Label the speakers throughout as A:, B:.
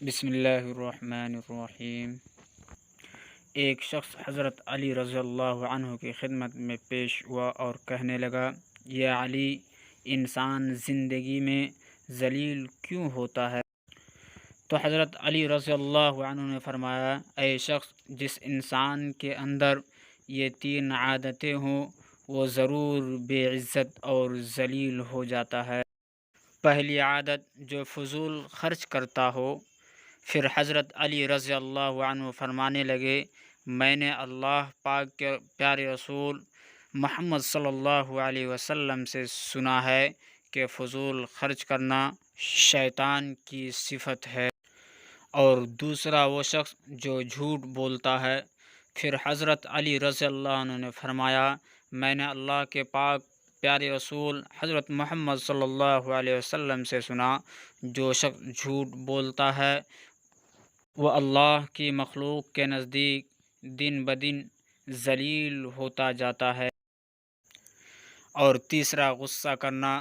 A: بسم اللہ الرحمن الرحیم۔ ایک شخص حضرت علی رضی اللہ عنہ کی خدمت میں پیش ہوا اور کہنے لگا، یا علی، انسان زندگی میں ذلیل کیوں ہوتا ہے؟ تو حضرت علی رضی اللہ عنہ نے فرمایا، اے شخص، جس انسان کے اندر یہ 3 عادتیں ہوں وہ ضرور بے عزت اور ذلیل ہو جاتا ہے۔ پہلی عادت، جو فضول خرچ کرتا ہو۔ پھر حضرت علی رضی اللہ عنہ فرمانے لگے، میں نے اللہ پاک کے پیارے رسول محمد صلی اللہ علیہ وسلم سے سنا ہے کہ فضول خرچ کرنا شیطان کی صفت ہے۔ اور دوسرا وہ شخص جو جھوٹ بولتا ہے۔ پھر حضرت علی رضی اللہ عنہ نے فرمایا، میں نے اللہ کے پاک پیارے رسول حضرت محمد صلی اللہ علیہ وسلم سے سنا، جو شخص جھوٹ بولتا ہے وہ اللہ کی مخلوق کے نزدیک دن بدن ذلیل ہوتا جاتا ہے۔ اور تیسرا غصہ کرنا۔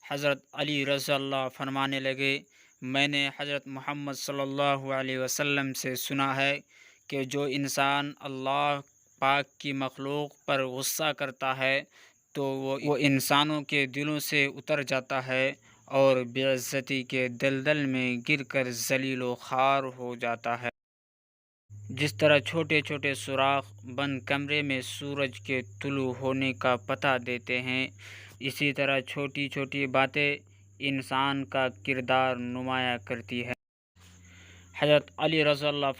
A: حضرت علی رضی اللہ فرمانے لگے، میں نے حضرت محمد صلی اللہ علیہ وسلم سے سنا ہے کہ جو انسان اللہ پاک کی مخلوق پر غصہ کرتا ہے تو وہ انسانوں کے دلوں سے اتر جاتا ہے اور بے عزتی کے دلدل میں گر کر ذلیل و خوار ہو جاتا ہے۔ جس طرح چھوٹے چھوٹے سوراخ بند کمرے میں سورج کے طلوع ہونے کا پتہ دیتے ہیں، اسی طرح چھوٹی چھوٹی باتیں انسان کا کردار نمایاں کرتی ہیں۔ حضرت علی رضی اللہ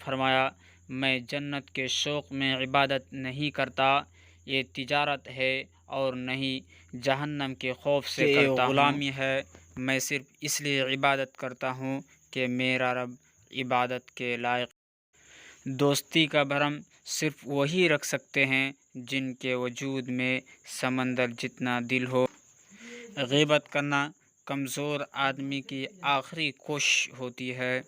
A: فرمایا، میں جنت کے شوق میں عبادت نہیں کرتا، یہ تجارت ہے، اور نہ ہی جہنم کے خوف سے کرتا ہوں۔ غلامی ہے، میں صرف اس لیے عبادت کرتا ہوں کہ میرا رب عبادت کے لائق۔ دوستی کا بھرم صرف وہی رکھ سکتے ہیں جن کے وجود میں سمندر جتنا دل ہو۔ غیبت کرنا کمزور آدمی کی آخری کوشش ہوتی ہے۔